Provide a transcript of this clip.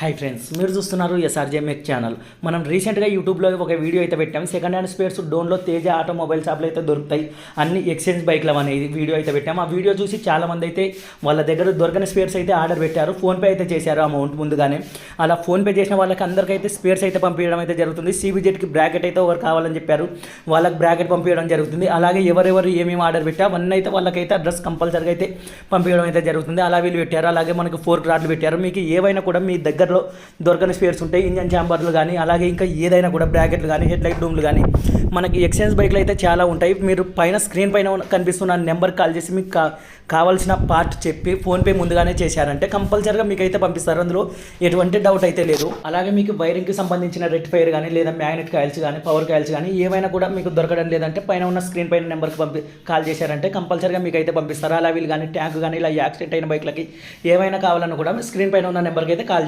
Hi friends, మీరు చూస్తున్నారు SRJ మెక్ channel. మనం రీసెంట్గా యూట్యూబ్లో ఒక వీడియో అయితే పెట్టాం. సెకండ్ హ్యాండ్ స్పేర్స్ డోన్లో తేజ ఆటోమొబైల్ షాప్లో అయితే దొరుకుతాయి అన్ని ఎక్స్చేంజ్ బైక్లు అనేది వీడియో అయితే పెట్టాం. ఆ వీడియో చూసి చాలామంది అయితే వాళ్ళ దగ్గర దొరకని స్పేర్స్ అయితే ఆర్డర్ పెట్టారు. ఫోన్పే అయితే చేశారు అమౌంట్ ముందుగానే. అలా ఫోన్పే చేసిన వాళ్ళకి అందరికైతే స్పేర్స్ అయితే పంపించడం అయితే జరుగుతుంది. CBZ బ్రాకెట్ అయితే ఒకరు కావాలని చెప్పారు, వాళ్ళకి బ్రాకెట్ పంపించడం జరుగుతుంది. అలాగే ఎవరెవరు ఏమేమి ఆర్డర్ పెట్టా అవన్నీ అయితే వాళ్ళకైతే అడ్రస్ కంపల్సరీగా అయితే పంపించడం అయితే జరుగుతుంది. అలా వీళ్ళు పెట్టారు. అలాగే మనకి 4 రాడ్లు పెట్టారు. మీకు ఏవైనా కూడా మీ దగ్గరలో దొరకని స్పేర్స్ ఉంటాయి, ఇంజన్ ఛాంబర్లు కానీ అలాగే ఇంకా ఏదైనా కూడా బ్రాకెట్లు కానీ హెడ్ లైట్ డూమ్లు కానీ మనకి ఎక్స్చేంజ్ బైక్లు అయితే చాలా ఉంటాయి. మీరు పైన స్క్రీన్ పైన కనిపిస్తున్న నెంబర్కి కాల్ చేసి మీకు కావాల్సిన పార్ట్ చెప్పి ఫోన్పే ముందుగానే చేశారంటే కంపల్సరీగా మీకు అయితే పంపిస్తారు. అందులో ఎటువంటి డౌట్ అయితే లేదు. అలాగే మీకు వైరింగ్కి సంబంధించిన రెక్టిఫైర్ కానీ లేదా మ్యాగ్నెట్ కాయిల్స్ కానీ పవర్ కాయిల్స్ కానీ ఏవైనా కూడా మీకు దొరకడం లేదంటే పైన ఉన్న స్క్రీన్ పైన నెంబర్కి కాల్ చేశారంటే కంపల్సరీగా మీకు అయితే పంపిస్తారు. అలా వీళ్ళు కానీ ట్యాంక్ కానీ ఇలా యాక్సిడెంట్ అయిన బైక్లకి ఏమైనా కావాలన్నా కూడా స్క్రీన్ పైన ఉన్న నెంబర్కి అయితే కాల్